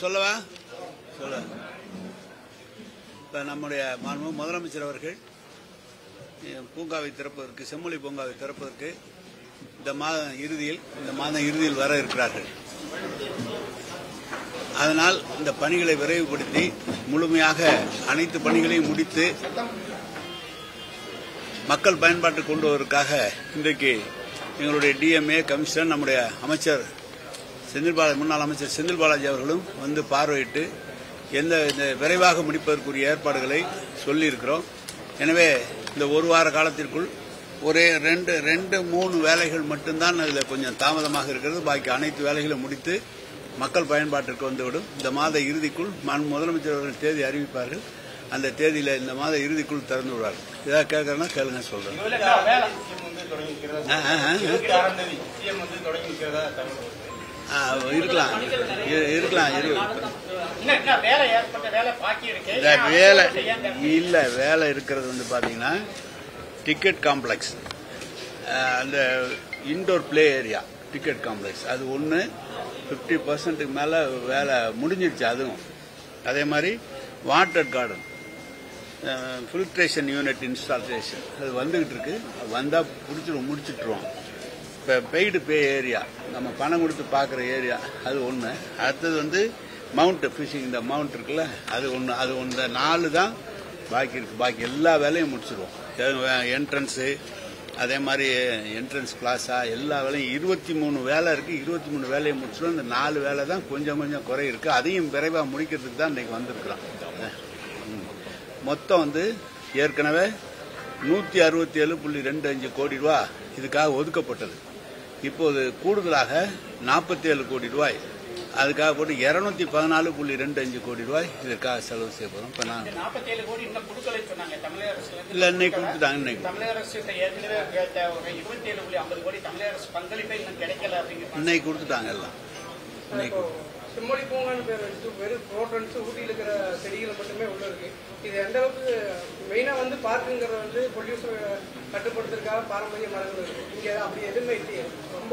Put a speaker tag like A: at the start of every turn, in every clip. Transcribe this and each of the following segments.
A: சொல்லவா சொல்ல இப்போ நம்முடைய முதலமைச்சர் அவர்கள் பூங்காவை திறப்பதற்கு, செம்மொழி பூங்காவை திறப்பதற்கு இந்த மாதம் இறுதியில் வர இருக்கிறார்கள். அதனால் இந்த பணிகளை விரைவுபடுத்தி முழுமையாக அனைத்து பணிகளையும் முடித்து மக்கள் பயன்பாட்டுக்கு கொண்டு வருவதற்காக இன்றைக்கு எங்களுடைய டிஎம்ஏ கமிஷனர், நம்முடைய அமைச்சர் முன்னாள் அமைச்சர் செந்தில் பாலாஜி அவர்களும் வந்து பார்வையிட்டு இந்த விரைவாக முடிப்பதற்குரிய ஏற்பாடுகளை சொல்லியிருக்கிறோம். எனவே இந்த ஒரு வார காலத்திற்குள் ஒரே ரெண்டு மூணு வேலைகள் மட்டும்தான் அதில் கொஞ்சம் தாமதமாக இருக்கிறது. பாக்கி அனைத்து வேலைகளும் முடித்து மக்கள் பயன்பாட்டிற்கு வந்துவிடும். இந்த மாத இறுதிக்குள் முதலமைச்சர் அவர்கள் தேதி அறிவிப்பார்கள். அந்த தேதியில இந்த மாத இறுதிக்குள் திறந்து விடுவார்கள். ஏதாவது கேட்கறேன்னா கேளுங்க, சொல்றேன். இருக்கலாம் வேலை இருக்கிறது வந்து பாத்தீங்கன்னா டிக்கெட் காம்ப்ளெக்ஸ், அந்த indoor play area ticket complex, அது ஒன்று 50% மேல வேலை முடிஞ்சிருச்சு. அதுவும் அதே மாதிரி water garden, filtration unit installation அது வந்துகிட்டு இருக்கு. வந்தா முடிச்சிட்டுருவோம். இப்போ பெய்டு பே ஏரியா, நம்ம பணம் கொடுத்து பார்க்குற ஏரியா, அது ஒன்று. அடுத்தது வந்து மவுண்ட் ஃபிஷிங், இந்த மவுண்ட் இருக்குல்ல, அது ஒன்று 4 தான் பாக்கி இருக்கு. பாக்கி எல்லா வேலையும் முடிச்சிருவோம். என்ட்ரன்ஸு, அதே மாதிரி என்ட்ரன்ஸ் பிளாஸா, எல்லா வேலையும் 23 வேலை இருக்கு. 23 வேலையை முடிச்சிடும். இந்த 4 வேலை தான் கொஞ்சம் குறை இருக்கு. அதையும் விரைவாக முடிக்கிறதுக்கு தான் இன்னைக்கு வந்திருக்கிறோம். மொத்தம் வந்து ஏற்கனவே 167.25 கோடி ரூபாய் இதுக்காக ஒதுக்கப்பட்டது. இப்போது கூடுதலாக 47 கோடி ரூபாய் அதுக்காக போட்டு 214.25 கோடி ரூபாய் இதற்காக செலவு செய்ய போறோம். இப்ப நான் 47 கோடி இன்னும் கொடுக்கலை சொன்னாங்க தமிழக அரசு. இல்ல, இன்னைக்கு கொடுத்துட்டாங்க. இன்னைக்கு தமிழக அரசு ஏற்கனவே 27.50 கோடி தமிழக அரசு பங்களிப்பை இன்னும் கிடைக்கல அப்படிங்கிற இன்னைக்கு கொடுத்துட்டாங்க எல்லாம். இன்னைக்கு
B: செம்மொழி பூங்கான்னு பேர் வச்சுட்டு வெறும் ப்ரோட்டன்ஸ் ஊட்டியில் இருக்கிற செடிகள் மட்டுமே உள்ள இருக்கு. இது எந்த அளவுக்கு மெயினா வந்து பார்க்குங்கிறது வந்து பொல்யூஷன் கட்டுப்படுத்துறதுக்காக பாரம்பரிய மரங்கள் இருக்கு. இங்க அப்படி எதுவுமே இல்லையே. ரொம்ப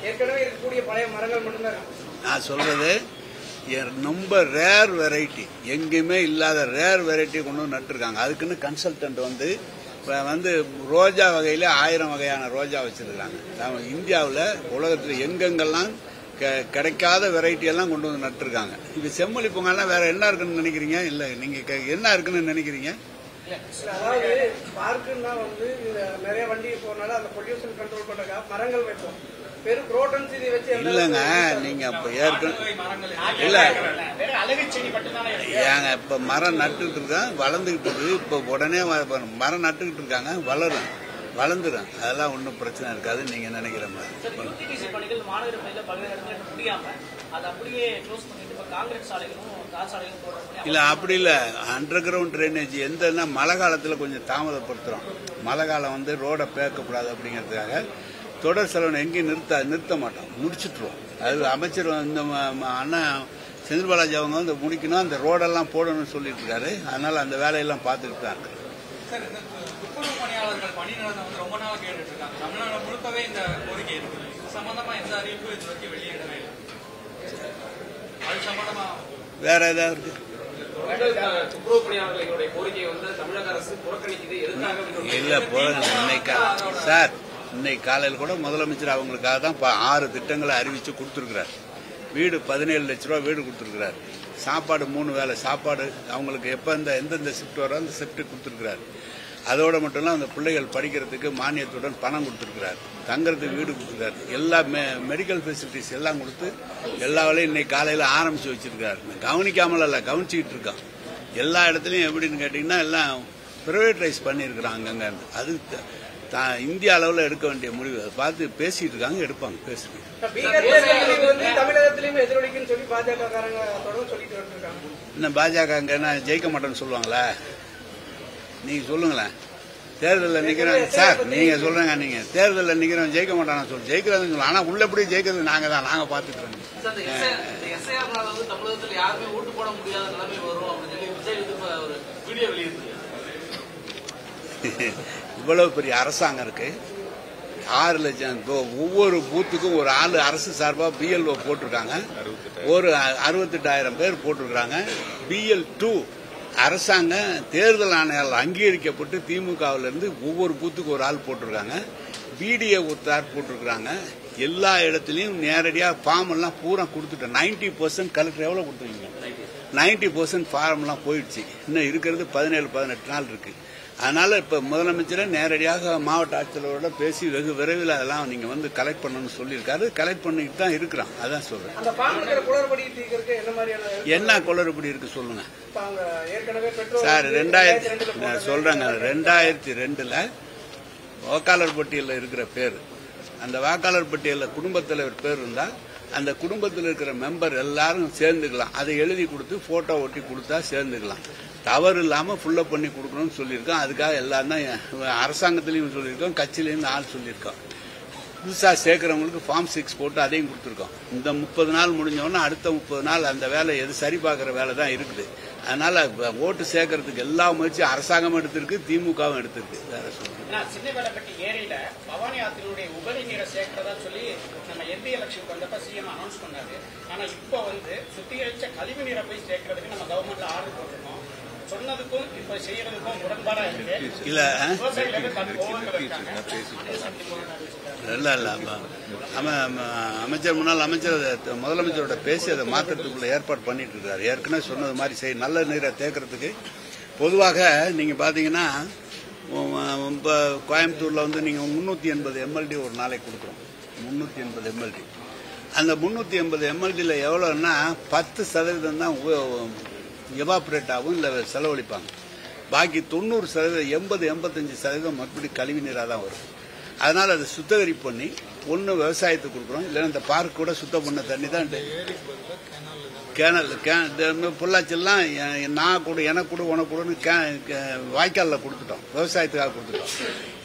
B: ஏற்கனவே இருக்கக்கூடிய பழைய மரங்கள் மட்டும்தான் இருக்கு.
A: நான் சொல்றது ரொம்ப ரேர் வெரைட்டி, எங்கேயுமே இல்லாத ரேர் வெரைட்டி கொண்டு வந்து நட்டுருக்காங்க. அதுக்குன்னு கன்சல்டன்ட் வந்து ரோஜா வகையில 1000 வகையான ரோஜா வச்சிருக்காங்க. இந்தியாவில் உலகத்தில் எங்கெங்கெல்லாம் கிடைக்காத வெரைட்டி எல்லாம் கொண்டு வந்து நட்டுருக்காங்க. இது செம்மொழி பூங்காலாம் வேற என்ன இருக்குன்னு நினைக்கிறீங்க? இல்ல, நீங்க என்ன இருக்குன்னு நினைக்கிறீங்க?
B: அதாவது பார்க்குன்னா வந்து நிறைய வண்டி போனால அந்த பொல்யூஷன் கண்ட்ரோல் பண்றதுக்காக மரங்கள் வைப்போம். பெரும் புரோட்டன்ஸ் இதை வச்சு
A: இல்லங்க, நீங்க இப்ப இல்ல ஏங்க, இப்ப மரம் நட்டுக்கிட்டு இருக்காங்க, வளர்ந்துகிட்டு இருக்கு. இப்ப உடனே மரம் நட்டுக்கிட்டு இருக்காங்க, வளர்ந்துடும். அதெல்லாம் ஒன்றும் பிரச்சனை இருக்காது நீங்க நினைக்கிற மாதிரி. இல்ல, அப்படி இல்ல. அண்டர் கிரவுண்ட் ட்ரைனேஜ் எந்த மழை காலத்துல கொஞ்சம் தாமதப்படுத்துறோம். மழை காலம் வந்து ரோட பேக்கக்கூடாது அப்படிங்கிறதுக்காக தொடர் செலவு எங்கேயும் நிறுத்த மாட்டோம், முடிச்சுட்டுருவோம். அது அமைச்சர் இந்த அண்ணன் செந்தில் பாலாஜி அவங்க வந்து முடிக்கணும், அந்த ரோடெல்லாம் போடணும்னு சொல்லிட்டு இருக்காரு. அதனால அந்த வேலையெல்லாம் பார்த்துக்கிட்டு தான் இருக்கு.
C: துப்புரவு பணியாளர்கள் பணி நிலத்தை வந்து ரொம்ப நாள் கேட்டுட்டு இருக்காங்க. தமிழ்நாடு முழுக்கவே இந்த கோரிக்கை இருக்கு. இது சம்பந்தமா எந்த அறிவிப்பு இது வரைக்கும் வெளியிடவே இல்லை. அது சம்பந்தமா
A: வேற ஏதாவது இருக்கு?
C: துப்புரவு பணியாளர்களுடைய கோரிக்கையை வந்து தமிழக அரசு புறக்கணிக்குது.
A: எதுக்காக சார், இன்னைக்கு காலையில் கூட முதலமைச்சர் அவங்களுக்காக தான் 6 திட்டங்களை அறிவிச்சு கொடுத்துருக்கிறார். வீடு 17 லட்ச ரூபா வீடு கொடுத்துருக்கிறார். சாப்பாடு 3 வேலை சாப்பாடு அவங்களுக்கு எந்தெந்த ஷிஃப்ட் வரோ அந்த ஷிஃப்ட் கொடுத்துருக்கிறார். அதோட மட்டும் இல்ல, அந்த பிள்ளைகள் படிக்கிறதுக்கு மானியத்துடன் பணம் கொடுத்துருக்கிறார். தங்கறதுக்கு வீடு கொடுத்துருக்காரு. எல்லா மெடிக்கல் ஃபெசிலிட்டிஸ் எல்லாம் கொடுத்து எல்லா வேலையும் இன்னைக்கு காலையில் ஆரம்பிச்சு வச்சிருக்காரு. கவனிக்காமல் அல்ல, கவனிச்சுக்கிட்டு இருக்கான். எல்லா இடத்துலையும் எப்படின்னு கேட்டீங்கன்னா எல்லாம் பிரைவேட்டைஸ் பண்ணியிருக்கிறாங்க. அங்க அது இந்திய அளவில் எடுக்க வேண்டிய முடிவு. அதை பார்த்து பேசிட்டு இருக்காங்க, எடுப்பாங்க, பேசுறாங்க. இன்னும் பாஜக ஜெயிக்க மாட்டேன்னு சொல்லுவாங்களா? நீங்க சொல்லுங்களேன். தேர்தலில் நிக்கிறோம் சார், நீங்க சொல்றீங்க, நீங்க தேர்தலில் நிக்கிறோம் ஜெயிக்க மாட்டான்னு சொல்லு, ஜெயிக்கிறதுன்னு சொல்லலாம். ஆனா உள்ள எப்படி ஜெயிக்கிறது நாங்க பாத்துட்டு இருக்கோம்.
C: தமிழகத்தில் யாருமே ஓட்டு போட முடியாத நிலைமை வரும் அப்படின்னு விஜய் ஒரு வீடியோ வெளியிட்டு
A: இவ்வளவு பெரிய அரசாங்கம் இருக்கு. 6 லட்சம் ஒவ்வொரு பூத்துக்கும் ஒரு ஆள் அரசு சார்பா BLO போட்டிருக்காங்க. ஒரு 68,000 பேர் போட்டிருக்காங்க. BL2 அரசாங்க தேர்தல் ஆணையாளர் அங்கீகரிக்கப்பட்டு திமுகவிலிருந்து ஒவ்வொரு பூத்துக்கு ஒரு ஆள் போட்டிருக்காங்க. BDA ஒருத்தார் போட்டிருக்காங்க. எல்லா இடத்துலயும் நேரடியா ஃபார்ம் எல்லாம் பூரா கொடுத்துட்டோம். 90% கலெக்டர் எவ்வளவு கொடுத்துருக்கீங்க? 90% ஃபார்ம் எல்லாம் போயிடுச்சு. இன்னும் இருக்கிறது 17-18 நாள் இருக்கு. அதனால இப்ப முதலமைச்சரை நேரடியாக மாவட்ட ஆட்சியரோட பேசி வெகு விரைவில் அதெல்லாம் நீங்க வந்து கலெக்ட் பண்ணணும்னு சொல்லியிருக்காரு. கலெக்ட் பண்ணிட்டு தான் இருக்கிறோம். அதான் சொல்றேன். என்ன குளறுபடி இருக்கு சொல்லுங்க சார். 2000 சொல்றாங்க 2002 வாக்காளர் பட்டியலில் இருக்கிற பேர், அந்த வாக்காளர் பட்டியலில் குடும்பத் தலைவர் பேர் இருந்தா அந்த குடும்பத்தில் இருக்கிற மெம்பர் எல்லாரும் சேர்ந்துக்கலாம். அதை எழுதி கொடுத்து போட்டோ ஒட்டி கொடுத்தா சேர்ந்துக்கலாம். தவறு இல்லாம ஃபுல்லப் பண்ணி கொடுக்கணும்னு சொல்லியிருக்கோம். அதுக்காக எல்லாரும் தான் அரசாங்கத்திலையும் சொல்லியிருக்கோம், கட்சியிலையும் ஆள் சொல்லியிருக்கோம். புதுசா சேர்க்கிறவங்களுக்கு ஃபார்ம் 6 போட்டு அதையும் கொடுத்துருக்கோம். இந்த 30 நாள் முடிஞ்சோன்னா அடுத்த 30 நாள் அந்த வேலை எது சரி பார்க்கிற வேலை தான் இருக்குது. அதனால ஓட்டு சேர்க்கறதுக்கு எல்லா முயற்சியும் அரசாங்கம் எடுத்திருக்கு, திமுகவும் எடுத்திருக்கு. வேற சொல்லுங்க.
D: சின்னவேலப்பட்டி ஏரியில பவானி ஆற்றினுடைய உபரி நீரை சேர்க்கிறதா சொல்லி நம்ம எம்பி எலெக்ஷன் வந்தப்ப சிஎம் அனௌன்ஸ் பண்ணாரு. ஆனா இப்போ வந்து சுத்திகரிச்ச கழிவு நீரை போய் சேர்க்கறதுக்கு நம்ம கவர்மெண்ட்ல ஆர்டர் போட்டிருக்கோம். சொன்னதுக்கும் இப்ப செய்யறதுக்கும் முரண்பாடா இருக்கு.
A: இல்ல அமைச்சர் முன்னாள் அமைச்சர் முதலமைச்சரோட பேசி அதை மாற்றத்துக்குள்ள ஏற்பாடு பண்ணிட்டு இருக்காரு. ஏற்கனவே சொன்னது மாதிரி செய்ய நல்ல நீரை தேக்கிறதுக்கு பொதுவாக நீங்க பாத்தீங்கன்னா கோயம்புத்தூர்ல வந்து நீங்க 380 MLD ஒரு நாளைக்கு கொடுக்குறோம். 380 MLD. அந்த 380 MLDல எவ்வளவுன்னா 10% தான் எவாபரேட் ஆகும், இல்ல செலவழிப்பாங்க. பாக்கி 90%, 80-85% மறுபடியும் கழிவு நீராக தான் வரும். அதனால அதை சுத்தகரிப்பு பண்ணி ஒன்று விவசாயத்துக்கு கொடுக்குறோம், இல்லைன்னா இந்த பார்க் கூட சுத்தம் பண்ண தண்ணி தான் கேனல் பொள்ளாச்செல்லாம் நான் கூட எனக்கு கூட உனக்கு கூடன்னு வாய்க்காலில் கொடுத்துட்டோம், விவசாயத்துக்காக கொடுத்துட்டோம்.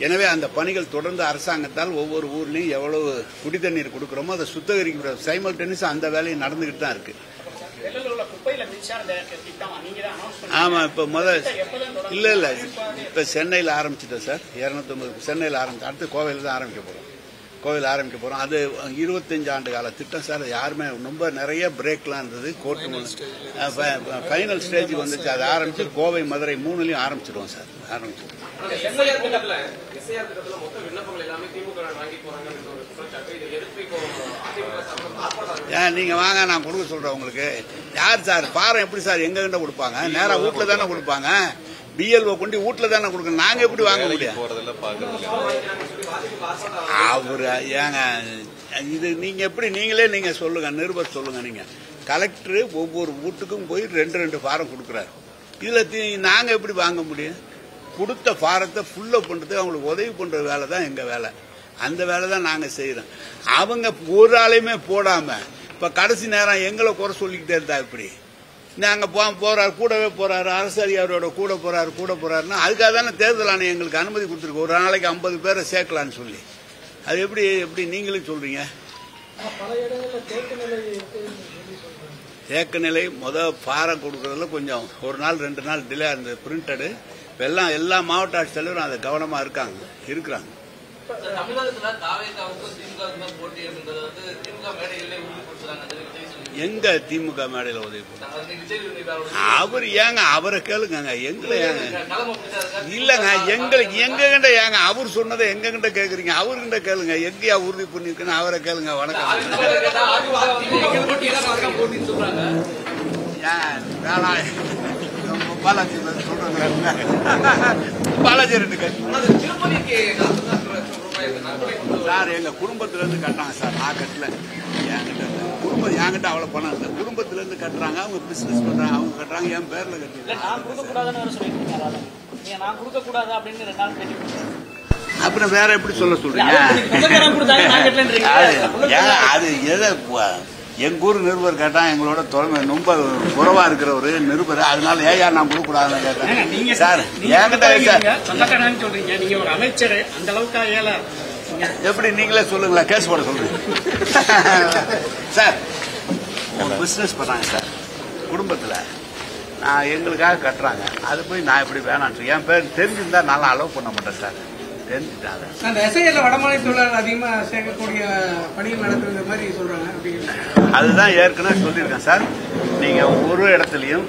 A: எனவே அந்த பணிகள் தொடர்ந்து அரசாங்கத்தால் ஒவ்வொரு ஊர்லேயும் எவ்வளவு குடி தண்ணீர் கொடுக்குறோமோ அதை சுத்தகரிக்கிற சைமல்டேனியஸாக அந்த வேலையை நடந்துகிட்டு தான் இருக்கு. ஆமா, இப்ப இல்ல இப்ப சென்னையில் ஆரம்பிச்சுட்டோம் சார். 250 சென்னையில் ஆரம்பிச்சு, அடுத்து கோவையில் தான் ஆரம்பிக்க போறோம். அது 25 ஆண்டு கால திட்டம் சார். யாருமே ரொம்ப நிறைய பிரேக்லாம் இருந்தது. கோர்ட்டு ஃபைனல் ஸ்டேஜுக்கு வந்துச்சு. அதை ஆரம்பிச்சு கோவை, மதுரை 3லயும் ஆரம்பிச்சிடுவோம் சார். ஆரம்பிச்சிடுவோம். நீங்க வாங்க, நான் கொடுக்க சொல்றேன் உங்களுக்கு. யார் சார் பாரம் எப்படி சார் எங்க கிட்ட கொடுப்பாங்க? நேரா வீட்டுல தானே கொடுப்பாங்க. BLO கொண்டு வீட்டுல தானே கொடுக்கணும். நாங்க எப்படி வாங்க முடியும்? அவரு ஏங்க இது நீங்க எப்படி நீங்க சொல்லுங்க, நிருபர் சொல்லுங்க. நீங்க கலெக்டர் ஒவ்வொரு வீட்டுக்கும் போய் 2 ஃபாரம் கொடுக்குறாரு. இதுல நாங்க எப்படி வாங்க முடியும்? கொடுத்த ஃபாரத்தை ஃபுல்லப் பண்றதுக்கு அவங்களுக்கு உதவி பண்ற வேலை தான் எங்க வேலை. அந்த வேலை தான் நாங்க செய்யறோம். அவங்க ஒரு ஆளையுமே போடாம இப்ப கடைசி நேரம் எங்களை குறை சொல்லிக்கிட்டே இருந்தா இப்படி நாங்க போறாரு, கூடவே போறாரு, அரசு அதிகாரியோட கூட போறாருன்னா அதுக்காக தானே தேர்தல் ஆணையம் எங்களுக்கு அனுமதி கொடுத்துருக்கு. ஒரு நாளைக்கு 50 பேரை சேர்க்கலான்னு சொல்லி. அது எப்படி நீங்களும் சொல்றீங்க? தேக்க நிலை ஃபாரம் கொடுக்கறதுல கொஞ்சம் 1 நாள் 2 நாள் டிலே அந்த பிரிண்டடு எல்லா மாவட்ட ஆட்சித்தலைவரும் அதை கவனமா இருக்கிறாங்க. எங்க திமுக மேடையில் உதவி அவர் ஏங்க அவரை கேளுங்க, எங்களை ஏங்க இல்லங்க எங்ககிட்ட ஏங்க அவர் சொன்னதை எங்ககிட்ட கேக்குறீங்க? அவர்கிட்ட கேளுங்க, எங்கயா உறுதி பண்ணிருக்கேன்னு அவரை கேளுங்க. வணக்கம். பாலாஜி சார் எங்க குடும்பத்துல இருந்து கட்டுறாங்க சார். நான் கட்டல, என்கிட்ட அவ்வளவு பணம் இல்லை. குடும்பத்துல இருந்து கட்டுறாங்க, அவங்க பிசினஸ் பண்றாங்க, அவங்க கட்டுறாங்க, என் பேர்ல கட்டுறாங்க. அப்புறம் வேற எப்படி சொல்றீங்க? அது எதை எங்க ஊர் நிருபர் கேட்டா எங்களோட ரொம்ப குறவா இருக்கிற ஒரு நிருபர், அதனால ஏயா நான் கொடுக்க கூடாதுன்னு கேட்டேன் சார். எப்படி நீங்களே சொல்லுங்களா, கேஸ் போட சொல்றீங்க சார். பிசினஸ் பண்றாங்க சார் குடும்பத்துல, நான் எங்களுக்காக கட்டுறாங்க. அது போய் நான் எப்படி வேணான்னு என் பேர் தெரிஞ்சிருந்தா நல்லா அலோவ் பண்ண மாட்டேன் சார்.
B: அந்த எஸ்ஐல வடமாநில தொழிலாளர் அதிகமா சேர்க்கக்கூடிய பணிகள் நடக்குற மாதிரி சொல்றாங்க.
A: அதுதான் ஏற்கனவே சொல்லியிருக்கேன் சார். நீங்க ஒரு இடத்துலயும்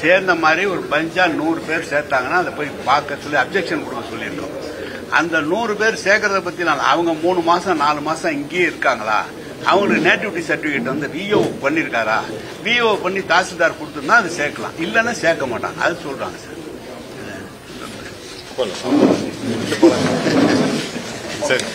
A: சேர்ந்த மாதிரி ஒரு பஞ்சா 100 பேர் சேர்த்தாங்கன்னா அதை போய் பார்க்க சொல்லி அப்ஜெக்ஷன் கொடுக்க சொல்லியிருக்கோம். அந்த 100 பேர் சேர்க்கறத பத்தி அவங்க 3 மாசம் 4 மாசம் இங்கேயே இருக்காங்களா, அவங்களுக்கு நேட்டிவிட்டி சர்டிபிகேட் வந்து விஓ பண்ணிருக்காரா, விஓ பண்ணி தாசில்தார் கொடுத்துருந்தா அது சேர்க்கலாம், இல்லைன்னா சேர்க்க மாட்டாங்க. அது சொல்றாங்க சார். சரி.